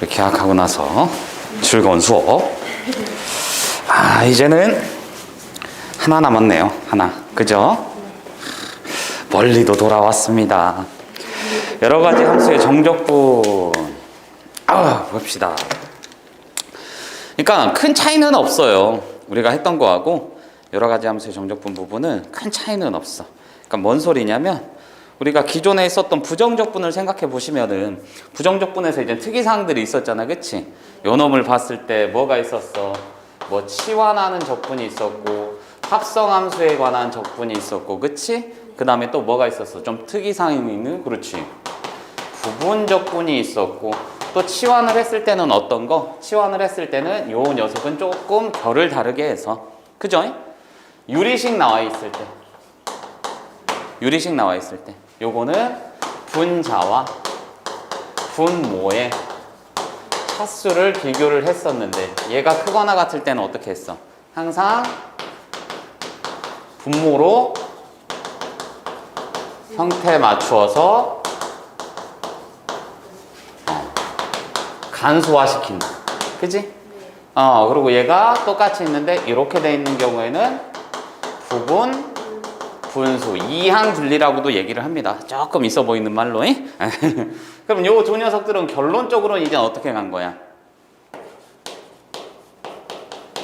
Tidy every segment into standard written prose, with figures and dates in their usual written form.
이렇게 하고 나서 즐거운 수업. 이제는 하나 남았네요. 하나. 그죠? 멀리도 돌아왔습니다. 여러 가지 함수의 정적분. 봅시다. 그러니까 큰 차이는 없어요. 우리가 했던 거하고 여러 가지 함수의 정적분 부분은 큰 차이는 없어. 그러니까 뭔 소리냐면 우리가 기존에 썼던 부정적분을 생각해 보시면은 부정적분에서 이제 특이사항들이 있었잖아, 그치? 요 놈을 봤을 때 뭐가 있었어? 뭐 치환하는 적분이 있었고 합성함수에 관한 적분이 있었고, 그치? 그 다음에 또 뭐가 있었어? 좀 특이사항이 있는, 그렇지? 부분적분이 있었고, 또 치환을 했을 때는 어떤 거? 치환을 했을 때는 요 녀석은 조금 결을 다르게 해서, 그죠? 유리식 나와 있을 때, 유리식 나와 있을 때 요거는 분자와 분모의 차수를 비교를 했었는데 얘가 크거나 같을 때는 어떻게 했어? 항상 분모로 형태 맞추어서 간소화시킨다. 그지? 그리고 얘가 똑같이 있는데 이렇게 돼 있는 경우에는 부분, 분수, 이항 분리라고도 얘기를 합니다. 조금 있어 보이는 말로. 그럼 요 두 녀석들은 결론적으로는 이제 어떻게 간 거야?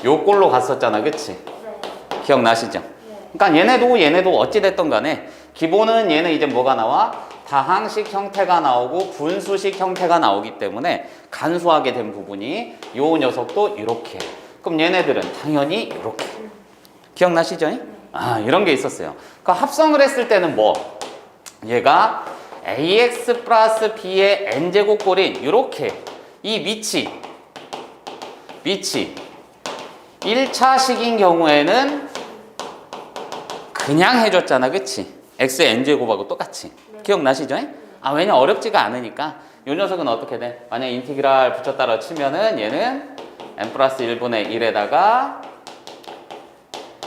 요 꼴로 갔었잖아, 그치? 네. 기억나시죠? 그러니까 얘네도 어찌됐든 간에 기본은 얘는 이제 뭐가 나와? 다항식 형태가 나오고 분수식 형태가 나오기 때문에 간소하게 된 부분이 요 녀석도 이렇게. 그럼 얘네들은 당연히 이렇게. 기억나시죠? 이런 게 있었어요. 그러니까 합성을 했을 때는 뭐? 얘가 ax 플러스 b의 n제곱 꼴인 이렇게 이 밑이 1차식인 경우에는 그냥 해줬잖아, 그치? x의 n제곱하고 똑같이. 기억나시죠? 왜냐 어렵지가 않으니까. 요 녀석은 어떻게 돼? 만약 인티그랄 붙였다라 치면은 얘는 n 플러스 1분의 1에다가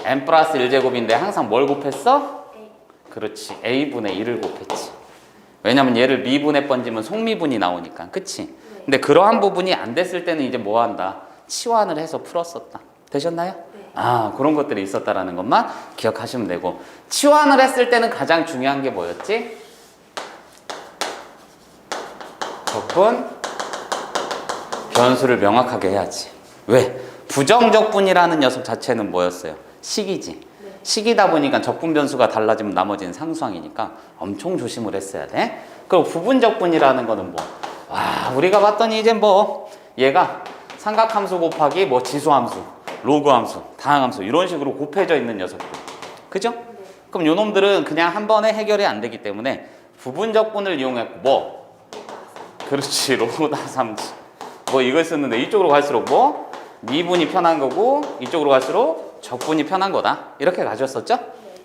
n 플러스 1제곱인데 항상 뭘 곱했어? 그렇지, a분의 1을 곱했지. 왜냐면 얘를 미분에 번지면 속미분이 나오니까, 그치? 근데 그러한 부분이 안 됐을 때는 이제 뭐 한다? 치환을 해서 풀었었다. 되셨나요? 그런 것들이 있었다라는 것만 기억하시면 되고, 치환을 했을 때는 가장 중요한 게 뭐였지? 적분, 변수를 명확하게 해야지. 왜? 부정적분이라는 녀석 자체는 뭐였어요? 식이지. 식이다 보니까 적분 변수가 달라지면 나머지는 상수항이니까 엄청 조심을 했어야 돼. 그리고 부분적분이라는 거는 뭐? 우리가 봤더니 이제 뭐 얘가 삼각함수 곱하기 뭐 지수함수, 로그함수, 다항함수 이런 식으로 곱해져 있는 녀석들. 그죠? 그럼 요 놈들은 그냥 한 번에 해결이 안 되기 때문에 부분적분을 이용했고 뭐? 그렇지, 로다삼지. 뭐 이걸 썼는데 이쪽으로 갈수록 뭐? 미분이 편한 거고 이쪽으로 갈수록 적분이 편한 거다. 이렇게 가졌었죠?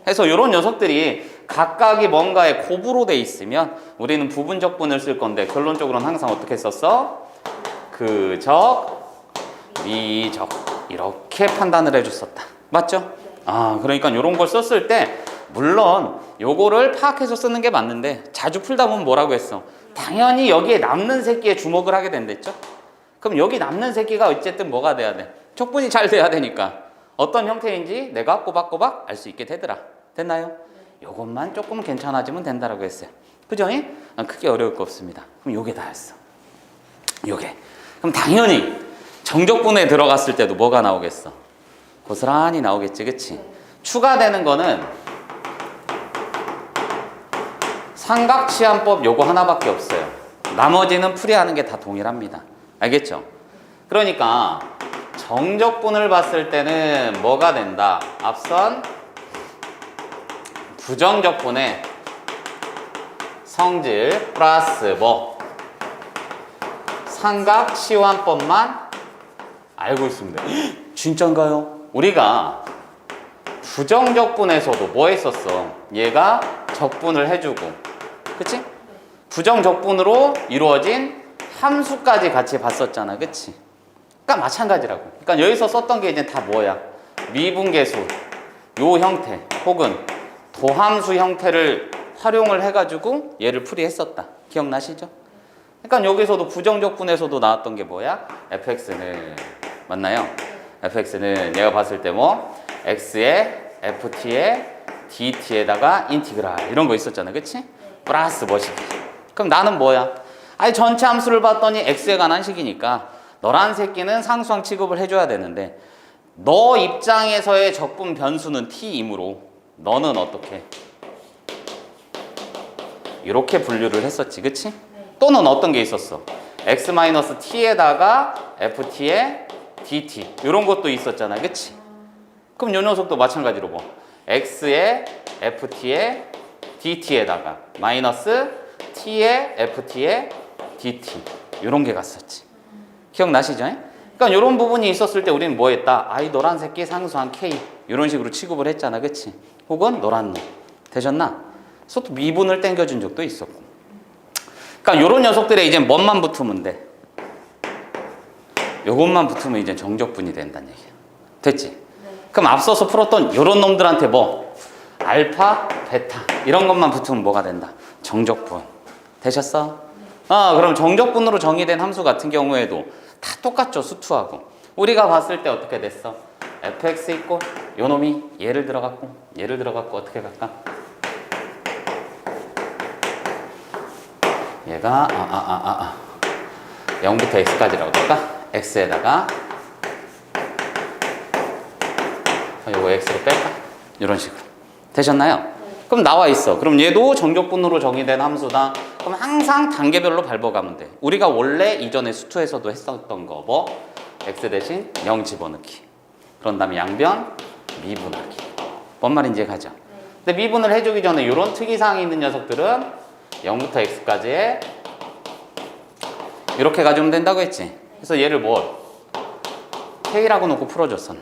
그래서 이런 녀석들이 각각이 뭔가에 곱으로 돼 있으면 우리는 부분적분을 쓸 건데 결론적으로는 항상 어떻게 썼어? 그적, 미적 이렇게 판단을 해줬었다. 맞죠? 그러니까 이런 걸 썼을 때 물론 요거를 파악해서 쓰는 게 맞는데 자주 풀다 보면 뭐라고 했어? 당연히 여기에 남는 새끼에 주목을 하게 된댔죠? 그럼 여기 남는 새끼가 어쨌든 뭐가 돼야 돼? 적분이 잘 돼야 되니까 어떤 형태인지 내가 꼬박꼬박 알 수 있게 되더라. 됐나요? 요것만 조금 괜찮아지면 된다라고 했어요. 그죠? 크게 어려울 거 없습니다. 그럼 요게 다였어. 요게. 그럼 당연히 정적분에 들어갔을 때도 뭐가 나오겠어? 고스란히 나오겠지, 그치? 추가되는 거는 삼각치환법 요거 하나밖에 없어요. 나머지는 풀이하는 게 다 동일합니다. 알겠죠? 그러니까 정적분을 봤을 때는 뭐가 된다? 앞선 부정적분의 성질 플러스 뭐? 삼각치환법만 알고 있습니다. 진짠가요? 우리가 부정적분에서도 뭐 했었어? 얘가 적분을 해주고, 그치? 부정적분으로 이루어진 함수까지 같이 봤었잖아, 그치? 그러니까 마찬가지라고. 그러니까 여기서 썼던 게 이제 다 뭐야? 미분계수, 요 형태, 혹은 도함수 형태를 활용을 해가지고 얘를 풀이했었다. 기억나시죠? 그러니까 여기서도 부정적분에서도 나왔던 게 뭐야? fx는 맞나요? fx는 얘가 봤을 때 뭐 x에 ft에 dt에다가 인티그랄 이런 거 있었잖아, 그치? 플러스 뭐시기. 그럼 나는 뭐야? 아니 전체 함수를 봤더니 x에 관한 식이니까 너란 새끼는 상수항 취급을 해줘야 되는데 너 입장에서의 적분 변수는 t이므로 너는 어떻게? 이렇게 분류를 했었지, 그치? 또는 어떤 게 있었어? x-t에다가 ft에 dt 이런 것도 있었잖아, 그치? 그럼 요 녀석도 마찬가지로 뭐 x에 ft에 dt에다가 마이너스 t에 ft에 dt 이런 게 갔었지. 기억나시죠? 그러니까 이런 부분이 있었을 때 우리는 뭐 했다? 아이 노란 새끼 상수항 k 이런 식으로 취급을 했잖아, 그치? 혹은 노란 놈 되셨나? 그래서 또 미분을 땡겨준 적도 있었고. 그러니까 이런 녀석들에 이제 뭔만 붙으면 돼? 요것만 붙으면 이제 정적분이 된다는 얘기야. 됐지? 네. 그럼 앞서서 풀었던 요런 놈들한테 뭐 알파, 베타 이런 것만 붙으면 뭐가 된다? 정적분. 되셨어? 네. 그럼 정적분으로 정의된 함수 같은 경우에도 다 똑같죠, 수투하고. 우리가 봤을 때 어떻게 됐어? fx 있고 요 놈이 얘를 들어갔고 어떻게 갈까? 얘가 0부터 x까지라고 할까? x에다가 요거 x로 뺄까? 이런 식으로 되셨나요? 그럼 나와 있어. 그럼 얘도 정적분으로 정의된 함수다. 그럼 항상 단계별로 밟아가면 돼. 우리가 원래 이전에 수투에서도 했었던 거 뭐? x 대신 0 집어넣기. 그런 다음에 양변 미분하기. 뭔 말인지 가죠? 근데 미분을 해주기 전에 이런 특이사항이 있는 녀석들은 0부터 x까지에 이렇게 가져오면 된다고 했지. 그래서 얘를 뭘? k라고 놓고 풀어줬었네.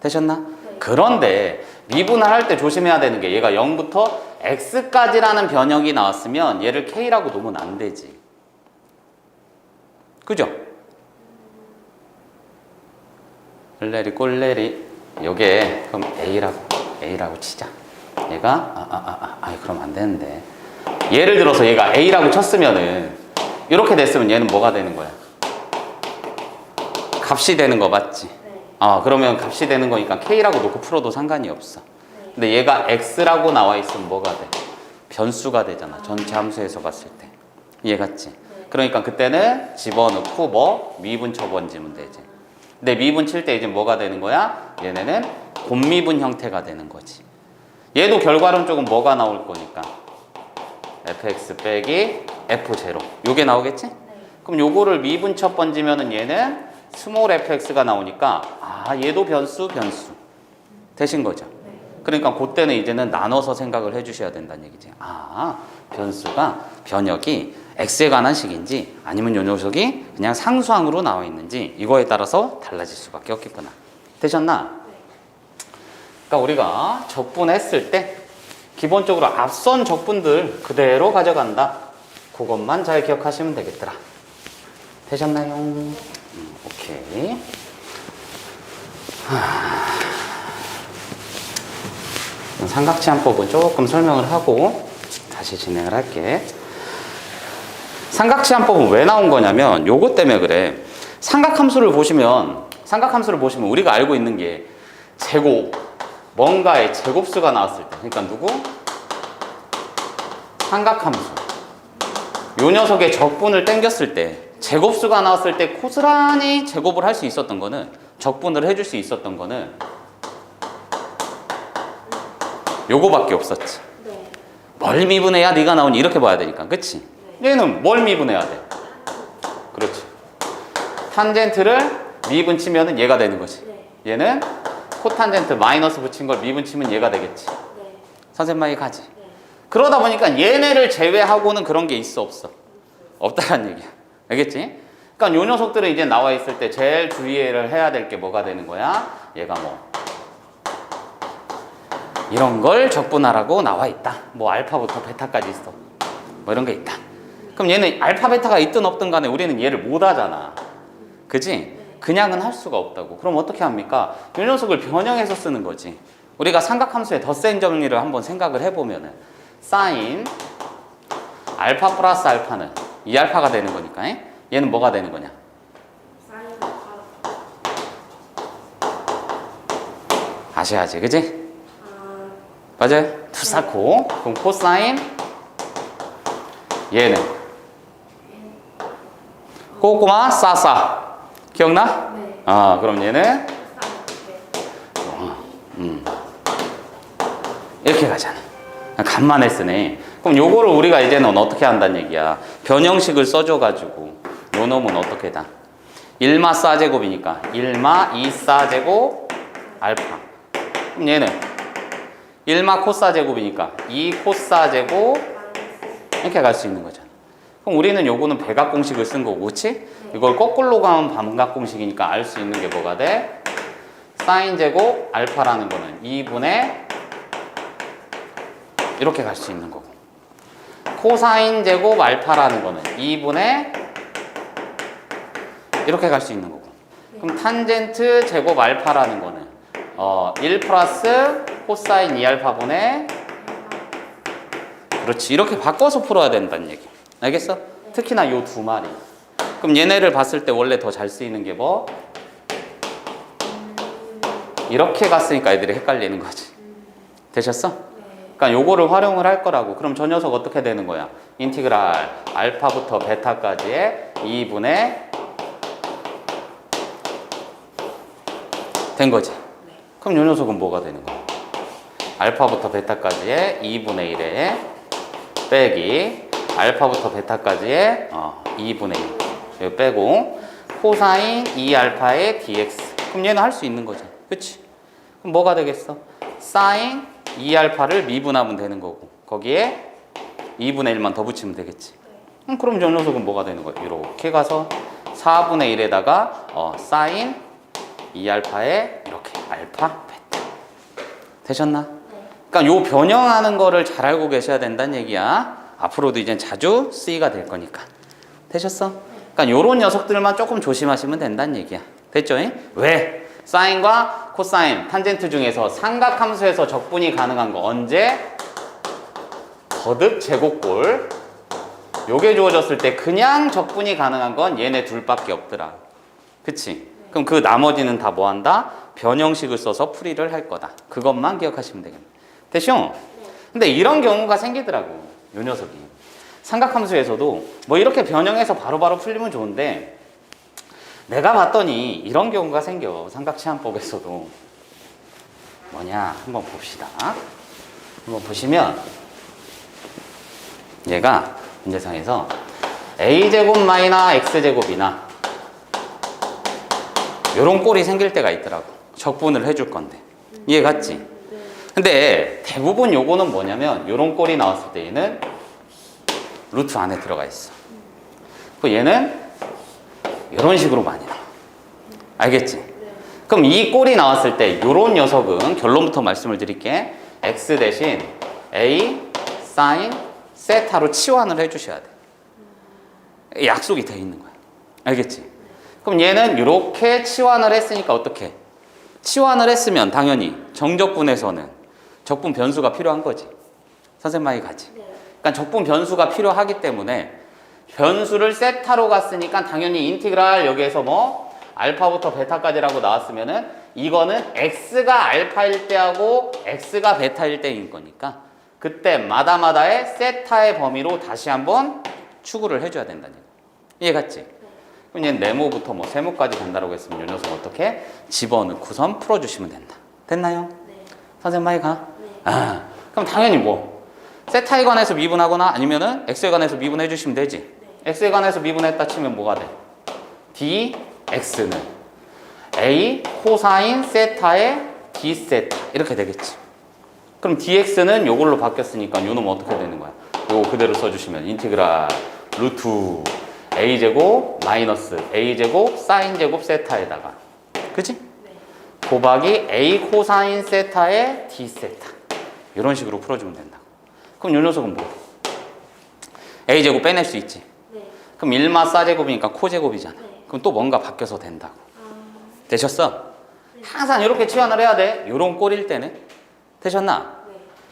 되셨나? 네. 그런데 미분을 할 때 조심해야 되는 게 얘가 0부터 x까지라는 변형이 나왔으면 얘를 k라고 놓으면 안 되지. 그죠? 을레리 꼴레리 요게 그럼 a라고 치자. 얘가 그럼 안 되는데 예를 들어서 얘가 a라고 쳤으면은 이렇게 됐으면 얘는 뭐가 되는 거야? 값이 되는 거 맞지? 네. 그러면 값이 되는 거니까 k라고 놓고 풀어도 상관이 없어. 네. 근데 얘가 x라고 나와 있으면 뭐가 돼? 변수가 되잖아. 전체 함수에서 봤을 때. 이해 갔지? 네. 그러니까 그때는 집어넣고 뭐 미분 쳐번지면 되지. 근데 미분 칠 때 이제 뭐가 되는 거야? 얘네는 곱미분 형태가 되는 거지. 얘도 결과론적은 뭐가 나올 거니까? fx 빼기 f0 요게 나오겠지? 네. 그럼 요거를 미분 쳐 번지면은 얘는 스몰 fx가 나오니까 얘도 변수 되신 거죠. 네. 그러니까 그때는 이제는 나눠서 생각을 해주셔야 된다는 얘기지. 변역이 x에 관한 식인지 아니면 요 녀석이 그냥 상수항으로 나와 있는지 이거에 따라서 달라질 수밖에 없겠구나. 되셨나? 네. 그러니까 우리가 적분했을 때 기본적으로 앞선 적분들 그대로 가져간다. 그것만 잘 기억하시면 되겠더라. 되셨나요? 오케이. 삼각지함법은 조금 설명을 하고 다시 진행을 할게. 삼각지함법은 왜 나온 거냐면 요거 때문에 그래. 삼각함수를 보시면 우리가 알고 있는 게 제곱, 뭔가의 제곱수가 나왔을 때, 그러니까 누구? 삼각함수. 요 녀석의 적분을 땡겼을 때, 제곱수가 나왔을 때 고스란히 제곱을 할 수 있었던 거는, 적분을 해줄 수 있었던 거는 요거밖에 없었지. 네. 뭘 미분해야 네가 나오니 이렇게 봐야 되니까, 그치? 네. 얘는 뭘 미분해야 돼? 그렇지. 탄젠트를 미분 치면은 얘가 되는 거지. 네. 얘는 코탄젠트 마이너스 붙인 걸 미분 치면 얘가 되겠지. 네. 선생님 말이 가지. 네. 그러다 보니까 얘네를 제외하고는 그런 게 있어 없어? 없다란 얘기야. 알겠지? 그러니까 요 녀석들은 이제 나와 있을 때 제일 주의를 해야 될 게 뭐가 되는 거야? 얘가 뭐 이런 걸 적분하라고 나와 있다. 뭐 알파부터 베타까지 있어. 뭐 이런 게 있다. 그럼 얘는 알파 베타가 있든 없든 간에 우리는 얘를 못 하잖아. 그지? 그냥은 할 수가 없다고. 그럼 어떻게 합니까? 이 녀석을 변형해서 쓰는 거지. 우리가 삼각함수의 덧셈 정리를 한번 생각을 해보면은 사인 알파 플러스 알파는 2알파가 되는 거니까. 얘는 뭐가 되는 거냐? 아셔야지, 그지? 맞아요? 투사코. 그럼 코사인 얘는 꼬꼬마 싸싸. 기억나? 네. 그럼 얘는 이렇게 가잖아. 간만에 쓰네. 그럼 요거를 우리가 이제는 어떻게 한다는 얘기야? 변형식을 써줘가지고 요 놈은 어떻게 다? 1마 4제곱이니까 1마 2 4제곱 알파. 그럼 얘는 1마 코사제곱이니까 2 코사제곱 이렇게 갈 수 있는 거잖아. 그럼 우리는 요거는 백악공식을 쓴 거고, 그치? 이걸 거꾸로 가면 반각공식이니까 알 수 있는 게 뭐가 돼? 사인 제곱 알파라는 거는 2분의 이렇게 갈 수 있는 거고, 코사인 제곱 알파라는 거는 2분의 이렇게 갈 수 있는 거고, 그럼 탄젠트 제곱 알파라는 거는 1 플러스 코사인 2알파분의 그렇지. 이렇게 바꿔서 풀어야 된다는 얘기. 알겠어? 특히나 요 두 마리. 그럼 얘네를 봤을 때 원래 더 잘 쓰이는 게 뭐? 이렇게 갔으니까 애들이 헷갈리는 거지. 되셨어? 그러니까 요거를 활용을 할 거라고. 그럼 저 녀석 어떻게 되는 거야? 인티그랄 알파부터 베타까지의 2분의 된 거지. 그럼 요 녀석은 뭐가 되는 거야? 알파부터 베타까지의 2분의 1에 빼기 알파부터 베타까지의 2분의 1 여기 빼고 코사인 2알파의 dx. 그럼 얘는 할 수 있는 거지. 그치? 그럼 뭐가 되겠어? 사인 2알파를 미분하면 되는 거고 거기에 2분의 1만 더 붙이면 되겠지. 그럼 저 녀석은 뭐가 되는 거야? 이렇게 가서 4분의 1에다가 사인 2알파의 이렇게 알파 베타. 되셨나? 그러니까 요 변형하는 거를 잘 알고 계셔야 된다는 얘기야. 앞으로도 이제 자주 쓰이가 될 거니까. 되셨어? 그러니까 요런 녀석들만 조금 조심하시면 된다는 얘기야. 됐죠? 왜? 사인과 코사인, 탄젠트 중에서 삼각함수에서 적분이 가능한 거 언제? 거듭 제곱골. 요게 주어졌을 때 그냥 적분이 가능한 건 얘네 둘밖에 없더라. 그치? 그럼 그 나머지는 다 뭐 한다? 변형식을 써서 풀이를 할 거다. 그것만 기억하시면 되겠네. 됐죠? 근데 이런 경우가 생기더라고. 요 녀석이. 삼각함수에서도 뭐 이렇게 변형해서 바로바로 풀리면 좋은데 내가 봤더니 이런 경우가 생겨. 삼각치환법에서도. 뭐냐? 한번 봅시다. 한번 보시면 얘가 문제상에서 a제곱 마이너 x제곱이나 요런 꼴이 생길 때가 있더라고. 적분을 해줄 건데. 이해 갔지? 근데 대부분 요거는 뭐냐면 요런 꼴이 나왔을 때 얘는 루트 안에 들어가 있어. 그 얘는 이런 식으로 많이 나와. 알겠지? 그럼 이 꼴이 나왔을 때 요런 녀석은 결론부터 말씀을 드릴게. x 대신 a 사인 세타로 치환을 해주셔야 돼. 약속이 돼 있는 거야. 알겠지? 그럼 얘는 이렇게 치환을 했으니까 어떻게? 치환을 했으면 당연히 정적분에서는 적분 변수가 필요한 거지. 선생님 말이 가지. 그러니까 적분 변수가 필요하기 때문에 변수를 세타로 갔으니까 당연히 인티그랄 여기에서 뭐 알파부터 베타까지라고 나왔으면은 이거는 x가 알파일 때하고 x가 베타일 때인 거니까 그때마다마다의 세타의 범위로 다시 한번 추구를 해줘야 된다는 얘기. 이해 갔지? 그럼 얘는 네모부터 뭐 세모까지 간다라고 했으면 이 녀석 어떻게? 집어넣고선 풀어주시면 된다. 됐나요? 네. 선생님 많이 가? 네. 그럼 당연히 뭐 세타에 관해서 미분하거나 아니면은 x에 관해서 미분해 주시면 되지. 네. x에 관해서 미분했다 치면 뭐가 돼? dx는 a 코사인 세타의 d 세타 이렇게 되겠지. 그럼 dx는 요걸로 바뀌었으니까 요놈 어떻게 되는 거야? 요거 그대로 써주시면 인티그랄 루트 a제곱 마이너스 a제곱 사인제곱 세타에다가 그치? 네. 곱하기 a 코사인 세타의 d 세타 이런 식으로 풀어주면 된다. 그럼 요 녀석은 뭐? a제곱 빼낼 수 있지? 네. 그럼 1마 사제곱이니까 코제곱이잖아. 네. 그럼 또 뭔가 바뀌어서 된다고. 되셨어? 네. 항상 이렇게 치환을 해야 돼. 요런 꼴일 때는. 되셨나?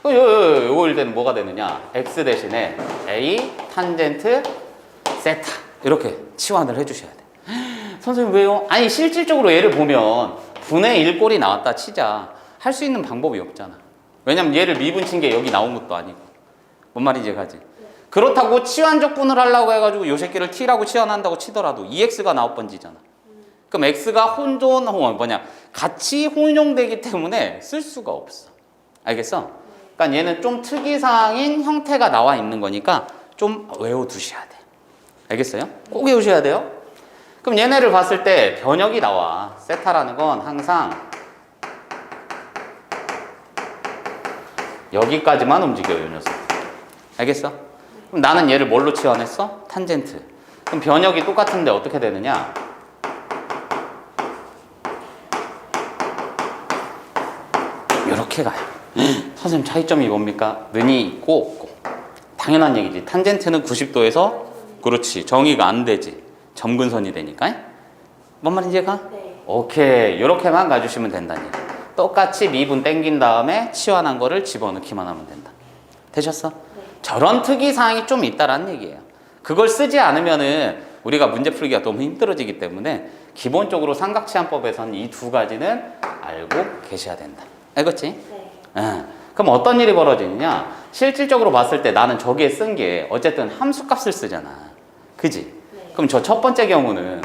네. 요일 때는 뭐가 되느냐? x 대신에 a 탄젠트 세타 이렇게 치환을 해주셔야 돼. 선생님 왜요? 아니 실질적으로 얘를 보면 분의 1꼴이 나왔다 치자 할 수 있는 방법이 없잖아. 왜냐면 얘를 미분친 게 여기 나온 것도 아니고. 뭔 말인지 가지? 그렇다고 치환적분을 하려고 해가지고 요 새끼를 t라고 치환한다고 치더라도 2x가 나올 번지잖아. 그럼 x가 같이 혼용되기 때문에 쓸 수가 없어. 알겠어? 그러니까 얘는 좀 특이사항인 형태가 나와 있는 거니까 좀 외워두셔야 돼. 알겠어요? 꼭 외우셔야 돼요. 그럼 얘네를 봤을 때 변역이 나와. 세타라는 건 항상 여기까지만 움직여요, 이 녀석. 알겠어? 그럼 나는 얘를 뭘로 치환했어? 탄젠트. 그럼 변역이 똑같은데 어떻게 되느냐? 이렇게 가요. 선생님 차이점이 뭡니까? 는이 있고 없고. 당연한 얘기지. 탄젠트는 90도에서 그렇지. 정의가 안 되지. 점근선이 되니까. 뭔 말인지 가? 네. 오케이. 이렇게만 가주시면 된다니. 똑같이 미분 땡긴 다음에 치환한 거를 집어넣기만 하면 된다. 되셨어? 네. 저런 특이사항이 좀 있다라는 얘기예요. 그걸 쓰지 않으면은 우리가 문제 풀기가 너무 힘들어지기 때문에 기본적으로 삼각치환법에서는 이 두 가지는 알고 계셔야 된다. 알겠지? 네. 그럼 어떤 일이 벌어지느냐? 실질적으로 봤을 때 나는 저기에 쓴 게 어쨌든 함수값을 쓰잖아. 그지? 네. 그럼 저 첫 번째 경우는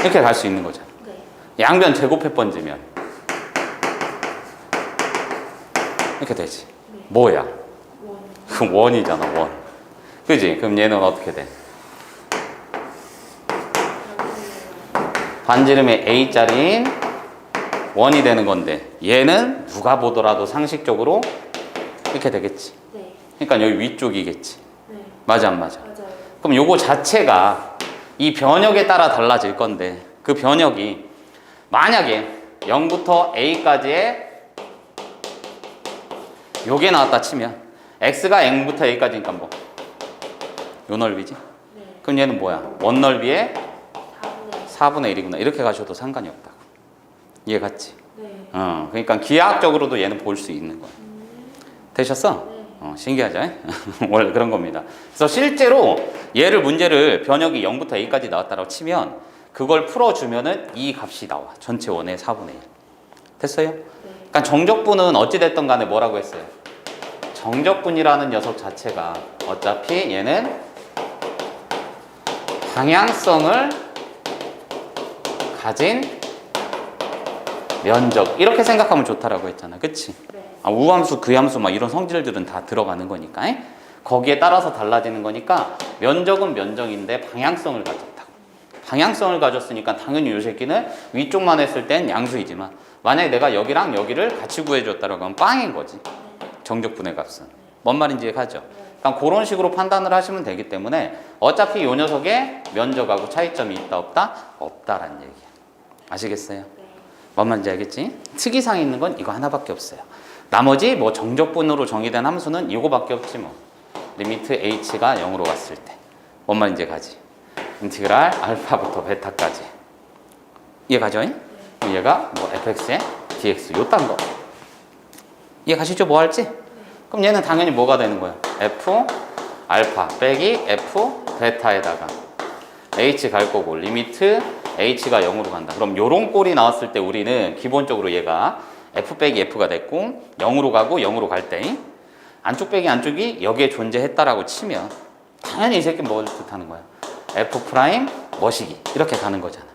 이렇게 갈 수 있는 거잖아. 네. 양변 제곱해 번지면 이렇게 되지. 네. 뭐야? 원. 그럼 원이잖아, 원. 그지? 그럼 얘는 어떻게 돼? 반지름의 A짜리인 원이 되는 건데 얘는 누가 보더라도 상식적으로 이렇게 되겠지. 네. 그러니까 여기 위쪽이겠지. 네. 맞아 안 맞아? 맞아요. 그럼 요거 자체가 이 변역에 따라 달라질 건데 그 변역이 만약에 0부터 A까지의 요게 나왔다 치면 X가 N부터 A까지니까 뭐? 요 넓이지? 네. 그럼 얘는 뭐야? 원 넓이의 4분의 4분의 1이구나. 이렇게 가셔도 상관이 없다고. 이해 갔지? 네. 그러니까 기하학적으로도 얘는 볼 수 있는 거야. 되셨어? 네. 신기하죠? 원래 그런 겁니다. 그래서 실제로 얘를 문제를 변역이 0부터 A까지 나왔다고 치면 그걸 풀어주면은 이 값이 나와. 전체 원의 4분의 1. 됐어요? 네. 그러니까 정적분은 어찌됐든 간에 뭐라고 했어요? 정적분이라는 녀석 자체가 어차피 얘는 방향성을 가진 면적 이렇게 생각하면 좋다라고 했잖아. 그치? 네. 우함수, 그함수 막 이런 성질들은 다 들어가는 거니까 거기에 따라서 달라지는 거니까 면적은 면적인데 방향성을 가졌다고. 방향성을 가졌으니까 당연히 이 새끼는 위쪽만 했을 땐 양수이지만 만약에 내가 여기랑 여기를 같이 구해줬다라고 하면 빵인 거지. 정적분의 값은. 뭔 말인지 가죠? 그러니까 그런 식으로 판단을 하시면 되기 때문에 어차피 이 녀석의 면적하고 차이점이 있다 없다? 없다라는 얘기야. 아시겠어요? 네. 뭔 말인지 알겠지? 특이사항이 있는 건 이거 하나밖에 없어요. 나머지 뭐 정적분으로 정의된 함수는 이거밖에 없지 뭐. 리미트 h가 0으로 갔을 때. 뭔 말인지 가지? 인티그랄 알파부터 베타까지. 이해 가죠? 그럼 얘가 뭐 fx에 dx 요딴 거. 이해 가시죠? 뭐 할지? 그럼 얘는 당연히 뭐가 되는 거야? f 알파 빼기 f 베타에다가 h 갈 거고 리미트 h가 0으로 간다. 그럼 요런 꼴이 나왔을 때 우리는 기본적으로 얘가 f 빼기 f가 됐고 0으로 가고 0으로 갈 때 안쪽 빼기 안쪽이 여기에 존재했다라고 치면 당연히 이 새끼 뭘 뜻하는 거야? f 프라임 머시기 이렇게 가는 거잖아.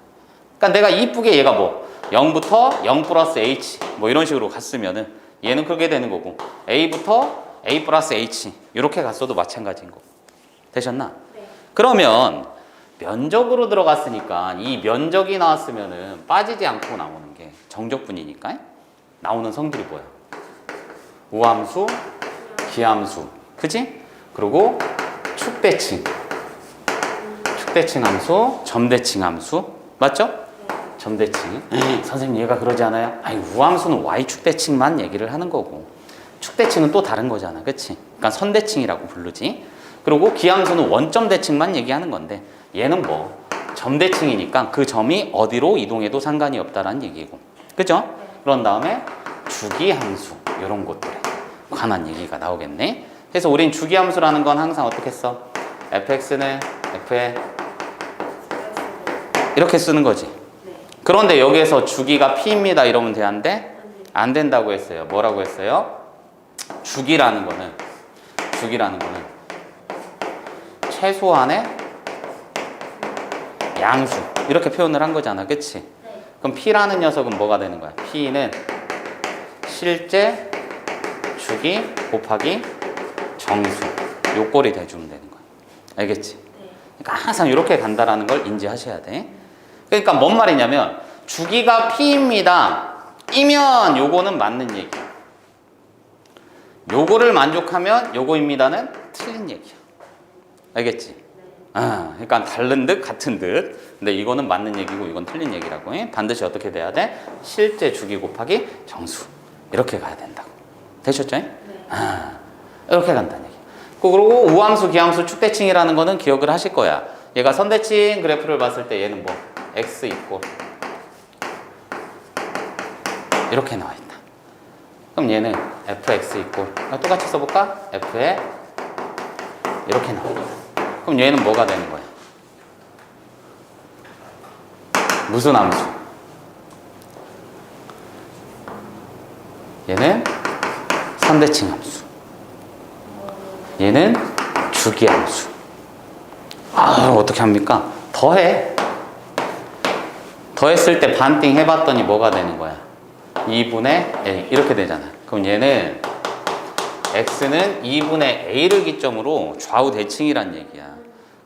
그러니까 내가 이쁘게 얘가 뭐 0부터 0 플러스 h 뭐 이런 식으로 갔으면은 얘는 그렇게 되는 거고 a부터 a 플러스 h 이렇게 갔어도 마찬가지인 거고. 되셨나? 네. 그러면 면적으로 들어갔으니까 이 면적이 나왔으면은 빠지지 않고 나오는 게 정적분이니까 나오는 성질이 뭐야? 우함수, 기함수, 그치? 그리고 축대칭, 축대칭 함수, 점대칭 함수, 맞죠? 점대칭. 선생님 얘가 그러지 않아요? 아니 우함수는 y축대칭만 얘기를 하는 거고 축대칭은 또 다른 거잖아, 그치? 그러니까 선대칭이라고 부르지. 그리고 기함수는 원점대칭만 얘기하는 건데 얘는 뭐 점대칭이니까 그 점이 어디로 이동해도 상관이 없다라는 얘기고, 그죠? 그런 다음에 주기함수 이런 것들에 관한 얘기가 나오겠네. 그래서 우린 주기함수라는 건 항상 어떻게 써? fx는 f에 이렇게 쓰는 거지. 그런데 여기에서 주기가 p입니다 이러면 돼? 안 돼? 안 된다고 했어요. 뭐라고 했어요? 주기라는 거는 최소한의 양수 이렇게 표현을 한 거잖아. 그치? 그럼 p라는 녀석은 뭐가 되는 거야? p는 실제 주기 곱하기 정수 요 꼴이 돼주면 되는 거야. 알겠지? 그러니까 항상 이렇게 간다라는 걸 인지하셔야 돼. 그러니까 뭔 말이냐면 주기가 p입니다 이면 요거는 맞는 얘기야. 요거를 만족하면 요거입니다는 틀린 얘기야. 알겠지? 그러니까 다른 듯 같은 듯. 근데 이거는 맞는 얘기고 이건 틀린 얘기라고. 반드시 어떻게 돼야 돼? 실제 주기 곱하기 정수 이렇게 가야 된다고. 되셨죠? 이렇게 간다는 얘기. 그리고 우함수, 기함수, 축대칭이라는 거는 기억을 하실 거야. 얘가 선대칭 그래프를 봤을 때 얘는 뭐 x 이꼴 이렇게 나와 있다. 그럼 얘는 fx 이꼴 똑같이 써볼까? f에 이렇게 나와 있다. 그럼 얘는 뭐가 되는 거야? 무슨 함수? 얘는 선대칭 함수. 얘는 주기 함수. 어떻게 합니까? 더했을 때 반띵 해봤더니 뭐가 되는 거야? 2분의 a 이렇게 되잖아. 그럼 얘는 x는 2분의 a를 기점으로 좌우 대칭이란 얘기야.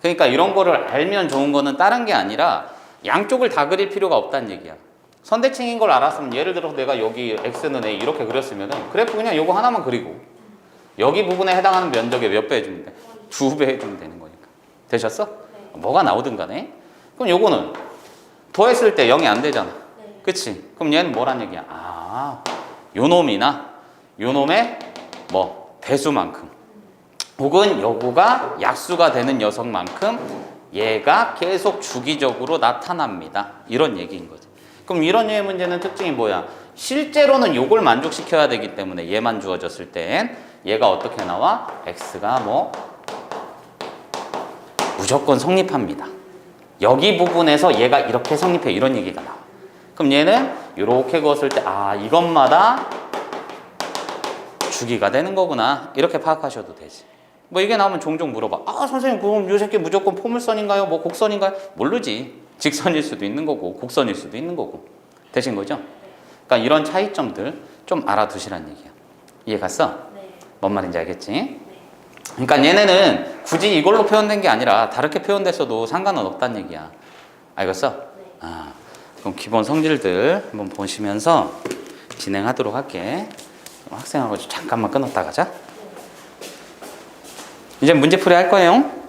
그러니까 이런 거를 알면 좋은 거는 다른 게 아니라 양쪽을 다 그릴 필요가 없다는 얘기야. 선대칭인 걸 알았으면 예를 들어서 내가 여기 x는 a 이렇게 그렸으면 그래프 그냥 요거 하나만 그리고 여기 부분에 해당하는 면적에 몇 배 해주면 돼? 2배 해주면 되는 거니까. 되셨어? 뭐가 나오든 간에. 그럼 요거는 더했을 때 0이 안 되잖아. 그치? 그럼 얘는 뭐란 얘기야? 요놈이나 요놈의 뭐 배수만큼 혹은 요거가 약수가 되는 녀석만큼 얘가 계속 주기적으로 나타납니다. 이런 얘기인 거지. 그럼 이런 류의 문제는 특징이 뭐야? 실제로는 요걸 만족시켜야 되기 때문에 얘만 주어졌을 땐 얘가 어떻게 나와? x가 뭐 무조건 성립합니다. 여기 부분에서 얘가 이렇게 성립해 이런 얘기가 나와. 그럼 얘는 이렇게 그었을 때 이것마다 주기가 되는 거구나 이렇게 파악하셔도 되지. 뭐 이게 나오면 종종 물어봐. 선생님 그럼 요 새끼 무조건 포물선인가요? 뭐 곡선인가요? 모르지. 직선일 수도 있는 거고 곡선일 수도 있는 거고. 되신 거죠? 그러니까 이런 차이점들 좀 알아두시란 얘기야. 이해 갔어? 뭔 말인지 알겠지? 그러니까 얘네는 굳이 이걸로 표현된 게 아니라 다르게 표현됐어도 상관은 없다는 얘기야. 알겠어? 그럼 기본 성질들 한번 보시면서 진행하도록 할게. 학생하고 잠깐만 끊었다 가자. 이제 문제풀이 할 거예요.